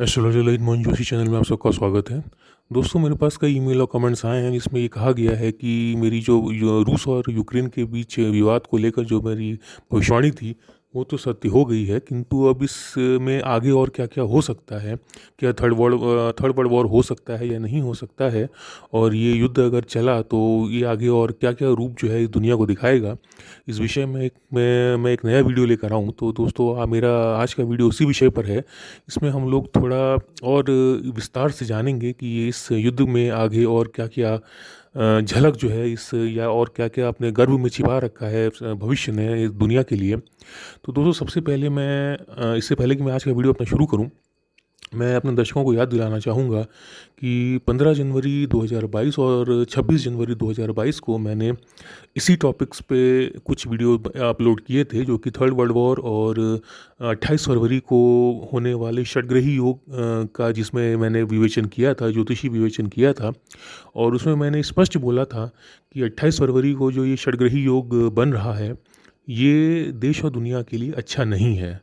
Astrology light Mohan Joshi channel में आप सबका स्वागत है। दोस्तों, मेरे पास कई ईमेल और कमेंट्स आए हैं जिसमें ये कहा गया है कि मेरी जो रूस और यूक्रेन के बीच विवाद को लेकर जो मेरी भविष्यवाणी थी वो तो सत्य हो गई है, किंतु अब इसमें आगे और क्या क्या हो सकता है, क्या थर्ड वर्ल्ड वॉर हो सकता है या नहीं हो सकता है, और ये युद्ध अगर चला तो ये आगे और क्या क्या रूप जो है इस दुनिया को दिखाएगा। इस विषय में मैं एक नया वीडियो लेकर आऊँ। तो दोस्तों, मेरा आज का वीडियो उसी विषय पर है। इसमें हम लोग थोड़ा और विस्तार से जानेंगे कि ये इस युद्ध में आगे और क्या क्या झलक जो है इस या और क्या क्या अपने गर्भ में छिपा रखा है भविष्य ने इस दुनिया के लिए। तो दोस्तों, सबसे पहले इससे पहले कि मैं आज का वीडियो अपना शुरू करूं, मैं अपने दर्शकों को याद दिलाना चाहूँगा कि 15 जनवरी 2022 और 26 जनवरी 2022 को मैंने इसी टॉपिक्स पे कुछ वीडियो अपलोड किए थे, जो कि थर्ड वर्ल्ड वॉर और 28 फरवरी को होने वाले षटग्रही योग का, जिसमें मैंने विवेचन किया था, ज्योतिषी विवेचन किया था। और उसमें मैंने स्पष्ट बोला था कि 28 फरवरी को जो ये षटग्रही योग बन रहा है, ये देश और दुनिया के लिए अच्छा नहीं है।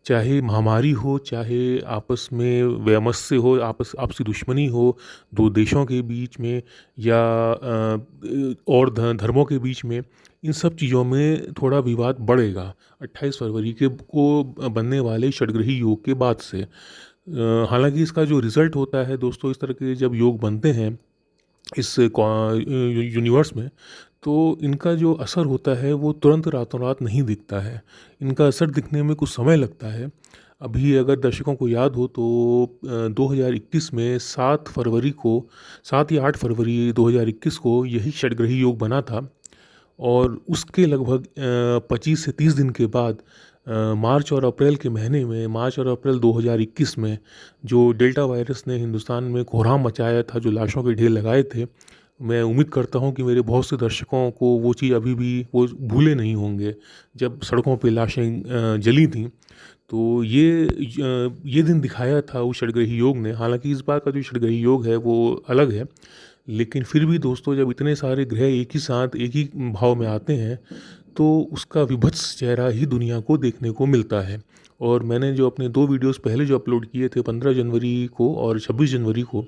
चाहे महामारी हो, चाहे आपस में वैमनस्य हो, आपसी दुश्मनी हो, दो देशों के बीच में या और धर्मों के बीच में, इन सब चीज़ों में थोड़ा विवाद बढ़ेगा 28 फरवरी के को बनने वाले षटग्रही योग के बाद से। हालांकि इसका जो रिज़ल्ट होता है दोस्तों, इस तरह के जब योग बनते हैं इस यूनिवर्स में, तो इनका जो असर होता है वो तुरंत रातों रात नहीं दिखता है। इनका असर दिखने में कुछ समय लगता है। अभी अगर दर्शकों को याद हो तो 2021 में 7 या 8 फरवरी 2021 को यही षटग्रही योग बना था। और उसके लगभग 25 से 30 दिन के बाद मार्च और अप्रैल के महीने में, मार्च और अप्रैल 2021 में, जो डेल्टा वायरस ने हिंदुस्तान में कोहराम मचाया था, जो लाशों के ढेर लगाए थे, मैं उम्मीद करता हूं कि मेरे बहुत से दर्शकों को वो चीज़ अभी भी वो भूले नहीं होंगे, जब सड़कों पे लाशें जली थीं। तो ये दिन दिखाया था उस षटग्रही योग ने। हालांकि इस बार का जो षटग्रही योग है वो अलग है, लेकिन फिर भी दोस्तों, जब इतने सारे ग्रह एक ही साथ एक ही भाव में आते हैं तो उसका विभत्स चेहरा ही दुनिया को देखने को मिलता है। और मैंने जो अपने दो वीडियोस पहले जो अपलोड किए थे, 15 जनवरी को और 26 जनवरी को,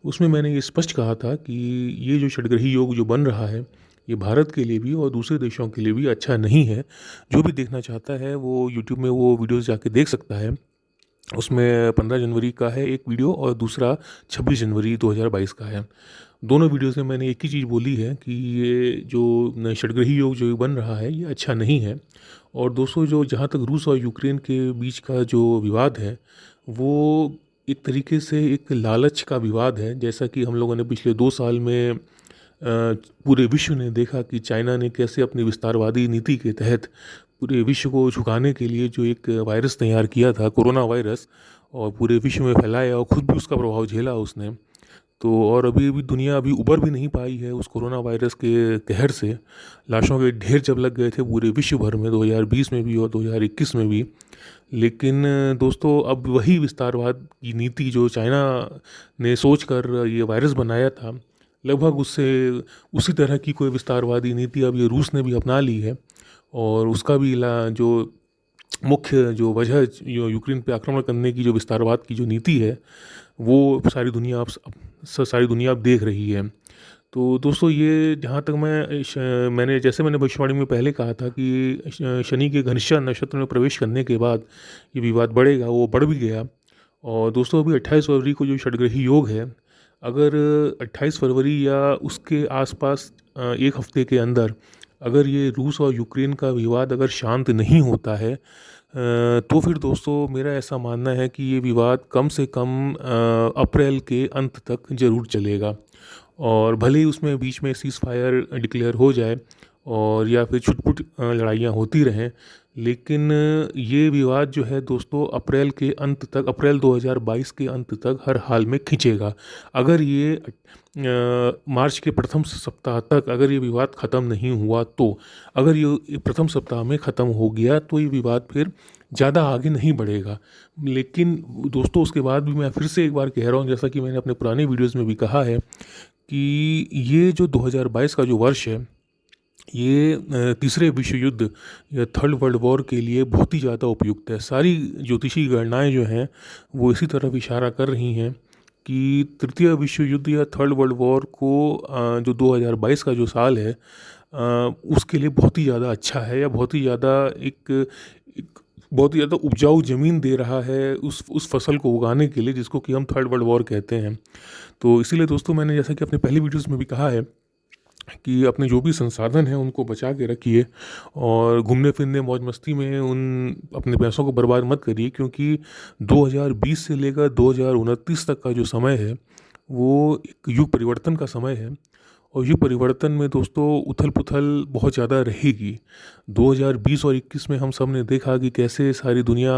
उसमें मैंने ये स्पष्ट कहा था कि ये जो षटग्रही योग जो बन रहा है, ये भारत के लिए भी और दूसरे देशों के लिए भी अच्छा नहीं है। जो भी देखना चाहता है वो यूट्यूब में वो वीडियोस जाके देख सकता है। उसमें 15 जनवरी का है एक वीडियो और दूसरा 26 जनवरी 2022 का है। दोनों वीडियोस में मैंने एक ही चीज़ बोली है कि ये जो षटग्रही योग जो बन रहा है ये अच्छा नहीं है। और दोस्तों, जो जहाँ तक रूस और यूक्रेन के बीच का जो विवाद है, वो एक तरीके से एक लालच का विवाद है। जैसा कि हम लोगों ने पिछले 2 साल में पूरे विश्व ने देखा कि चाइना ने कैसे अपनी विस्तारवादी नीति के तहत पूरे विश्व को झुकाने के लिए जो एक वायरस तैयार किया था, कोरोना वायरस, और पूरे विश्व में फैलाया और ख़ुद भी उसका प्रभाव झेला उसने। तो और अभी भी दुनिया अभी उबर भी नहीं पाई है उस कोरोना वायरस के कहर से। लाशों के ढेर जब लग गए थे पूरे विश्व भर में, 2020 में भी और 2021 में भी। लेकिन दोस्तों, अब वही विस्तारवाद की नीति जो चाइना ने सोच कर ये वायरस बनाया था, लगभग उससे उसी तरह की कोई विस्तारवादी नीति अब ये रूस ने भी अपना ली है। और उसका भी जो मुख्य जो वजह जो यूक्रेन पे आक्रमण करने की जो विस्तारवाद की जो नीति है, वो सारी दुनिया अब देख रही है। तो दोस्तों, ये जहाँ तक मैंने भविष्यवाणी में पहले कहा था कि शनि के घनिष्ठा नक्षत्र में प्रवेश करने के बाद ये विवाद बढ़ेगा, वो बढ़ भी गया। और दोस्तों, अभी 28 फरवरी को जो षटग्रही योग है, अगर 28 फरवरी या उसके आसपास एक हफ्ते के अंदर अगर ये रूस और यूक्रेन का विवाद अगर शांत नहीं होता है, तो फिर दोस्तों मेरा ऐसा मानना है कि ये विवाद कम से कम अप्रैल के अंत तक ज़रूर चलेगा। और भले ही उसमें बीच में सीज़ फायर डिक्लेयर हो जाए और या फिर छुटपुट लड़ाइयाँ होती रहें, लेकिन ये विवाद जो है दोस्तों अप्रैल के अंत तक, अप्रैल 2022 के अंत तक हर हाल में खिंचेगा। अगर ये मार्च के प्रथम सप्ताह तक अगर ये विवाद ख़त्म नहीं हुआ, तो अगर ये प्रथम सप्ताह में ख़त्म हो गया तो ये विवाद फिर ज़्यादा आगे नहीं बढ़ेगा। लेकिन दोस्तों, उसके बाद भी मैं फिर से एक बार कह रहा हूँ, जैसा कि मैंने अपने पुराने वीडियोज़ में भी कहा है, कि ये जो 2022 का जो वर्ष है, ये तीसरे विश्व युद्ध या थर्ड वर्ल्ड वॉर के लिए बहुत ही ज़्यादा उपयुक्त है। सारी ज्योतिषी गणनाएं जो हैं वो इसी तरफ इशारा कर रही हैं कि तृतीय विश्व युद्ध या थर्ड वर्ल्ड वॉर को जो 2022 का जो साल है उसके लिए बहुत ही ज़्यादा अच्छा है, या बहुत ही ज़्यादा एक बहुत ही ज़्यादा उपजाऊ ज़मीन दे रहा है उस फसल को उगाने के लिए, जिसको कि हम थर्ड वर्ल्ड वॉर कहते हैं। तो इसीलिए दोस्तों, मैंने जैसा कि अपने पहले वीडियोस में भी कहा है कि अपने जो भी संसाधन हैं उनको बचा के रखिए, और घूमने फिरने मौज मस्ती में उन अपने पैसों को बर्बाद मत करिए, क्योंकि 2020 से लेकर 2029 तक का जो समय है वो एक युग परिवर्तन का समय है। और युग परिवर्तन में दोस्तों उथल पुथल बहुत ज़्यादा रहेगी। 2020 और 21 में हम सब ने देखा कि कैसे सारी दुनिया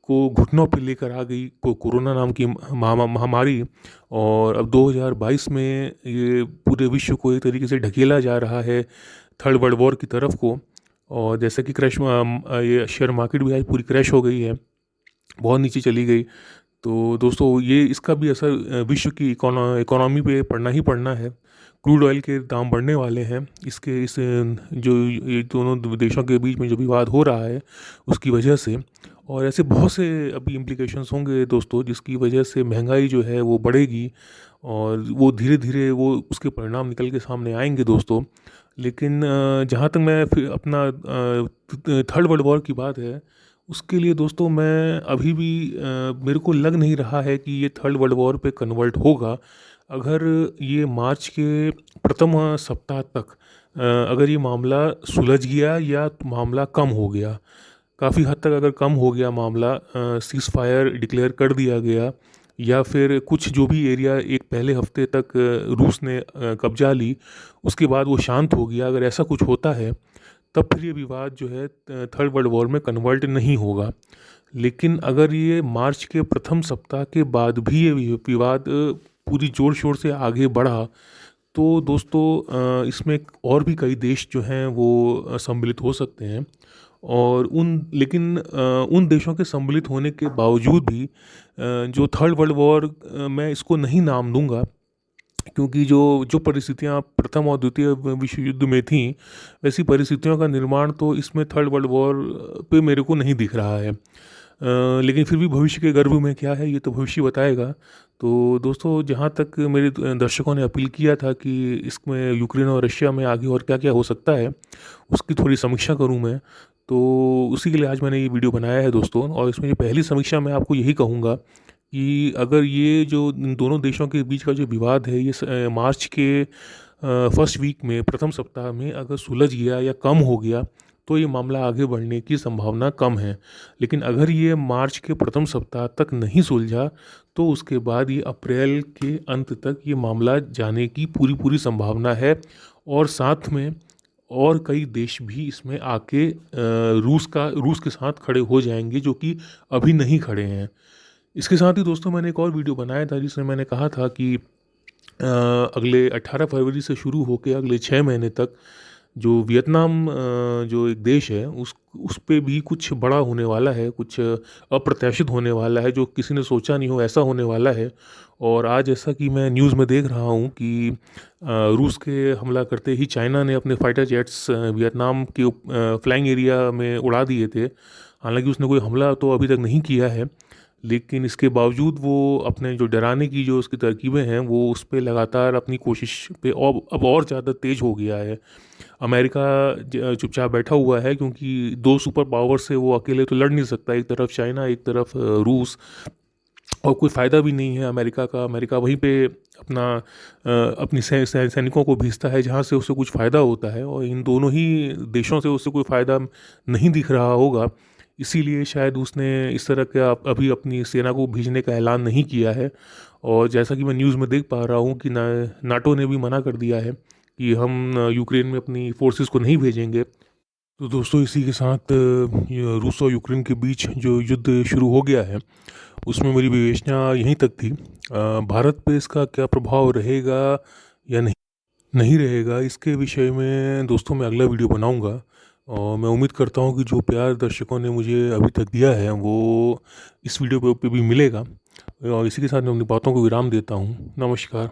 को घुटनों पे लेकर आ गई कोरोना नाम की महामारी, और अब 2022 में ये पूरे विश्व को एक तरीके से ढकेला जा रहा है थर्ड वर्ल्ड वॉर की तरफ को। और जैसे कि ये शेयर मार्केट भी आज पूरी क्रैश हो गई है, बहुत नीचे चली गई। तो दोस्तों ये इसका भी असर विश्व की इकोनॉमी पे पड़ना ही पड़ना है। क्रूड ऑयल के दाम बढ़ने वाले हैं, इस जो ये दोनों देशों के बीच में जो विवाद हो रहा है उसकी वजह से। और ऐसे बहुत से अभी इम्प्लीकेशंस होंगे दोस्तों, जिसकी वजह से महंगाई जो है वो बढ़ेगी, और वो धीरे धीरे वो उसके परिणाम निकल के सामने आएंगे दोस्तों। लेकिन जहाँ तक मैं फिर अपना थर्ड वर्ल्ड वॉर की बात है, उसके लिए दोस्तों मैं अभी भी मेरे को लग नहीं रहा है कि ये थर्ड वर्ल्ड वॉर पे कन्वर्ट होगा। अगर ये मार्च के प्रथम सप्ताह तक अगर ये मामला सुलझ गया या मामला कम हो गया, काफ़ी हद तक अगर कम हो गया मामला, सीज़ फायर डिक्लेयर कर दिया गया, या फिर कुछ जो भी एरिया एक पहले हफ्ते तक रूस ने कब्जा ली उसके बाद वो शांत हो गया, अगर ऐसा कुछ होता है तब फिर ये विवाद जो है थर्ड वर्ल्ड वॉर में कन्वर्ट नहीं होगा। लेकिन अगर ये मार्च के प्रथम सप्ताह के बाद भी ये विवाद पूरी ज़ोर शोर से आगे बढ़ा, तो दोस्तों इसमें और भी कई देश जो हैं वो सम्मिलित हो सकते हैं। और उन देशों के सम्मिलित होने के बावजूद भी जो थर्ड वर्ल्ड वॉर मैं इसको नहीं नाम दूंगा, क्योंकि जो जो परिस्थितियाँ प्रथम और द्वितीय विश्व युद्ध में थीं, वैसी परिस्थितियों का निर्माण तो इसमें थर्ड वर्ल्ड वॉर पे मेरे को नहीं दिख रहा है। लेकिन फिर भी भविष्य के गर्भ में क्या है ये तो भविष्य बताएगा। तो दोस्तों, जहाँ तक मेरे दर्शकों ने अपील किया था कि इसमें यूक्रेन और रशिया में आगे और क्या क्या हो सकता है, उसकी थोड़ी समीक्षा करूँ मैं, तो उसी के लिए आज मैंने ये वीडियो बनाया है दोस्तों। और इसमें जो पहली समीक्षा मैं आपको यही कहूँगा कि अगर ये जो इन दोनों देशों के बीच का जो विवाद है, ये मार्च के फर्स्ट वीक में, प्रथम सप्ताह में अगर सुलझ गया या कम हो गया, तो ये मामला आगे बढ़ने की संभावना कम है। लेकिन अगर ये मार्च के प्रथम सप्ताह तक नहीं सुलझा, तो उसके बाद ये अप्रैल के अंत तक ये मामला जाने की पूरी पूरी संभावना है। और साथ में और कई देश भी इसमें आके रूस के साथ खड़े हो जाएंगे, जो कि अभी नहीं खड़े हैं। इसके साथ ही दोस्तों, मैंने एक और वीडियो बनाया था जिसमें मैंने कहा था कि अगले 18 फरवरी से शुरू होकर अगले 6 महीने तक जो वियतनाम जो एक देश है उस पे भी कुछ बड़ा होने वाला है, कुछ अप्रत्याशित होने वाला है, जो किसी ने सोचा नहीं हो ऐसा होने वाला है। और आज जैसा कि मैं न्यूज़ में देख रहा हूँ कि रूस के हमला करते ही चाइना ने अपने फाइटर जेट्स वियतनाम के फ्लाइंग एरिया में उड़ा दिए थे। हालांकि उसने कोई हमला तो अभी तक नहीं किया है, लेकिन इसके बावजूद वो अपने जो डराने की जो उसकी तरकीबें हैं वो उस पर लगातार अपनी कोशिश पे अब और ज़्यादा तेज हो गया है। अमेरिका चुपचाप बैठा हुआ है, क्योंकि दो सुपर पावर से वो अकेले तो लड़ नहीं सकता, एक तरफ चाइना एक तरफ रूस, और कोई फ़ायदा भी नहीं है अमेरिका का। अमेरिका वहीं पे अपनी सैनिकों को भेजता है जहाँ से उसे कुछ फ़ायदा होता है, और इन दोनों ही देशों से उसे कोई फ़ायदा नहीं दिख रहा होगा। इसीलिए शायद उसने इस तरह का अभी अपनी सेना को भेजने का ऐलान नहीं किया है। और जैसा कि मैं न्यूज़ में देख पा रहा हूँ कि नाटो ने भी मना कर दिया है कि हम यूक्रेन में अपनी फोर्सेस को नहीं भेजेंगे। तो दोस्तों, इसी के साथ ये रूस और यूक्रेन के बीच जो युद्ध शुरू हो गया है उसमें मेरी विवेचना यहीं तक थी। भारत पे इसका क्या प्रभाव रहेगा या नहीं रहेगा, इसके विषय में दोस्तों मैं अगला वीडियो बनाऊंगा। और मैं उम्मीद करता हूँ कि जो प्यार दर्शकों ने मुझे अभी तक दिया है वो इस वीडियो पे भी मिलेगा। और इसी के साथ मैं अपनी बातों को विराम देता हूँ। नमस्कार।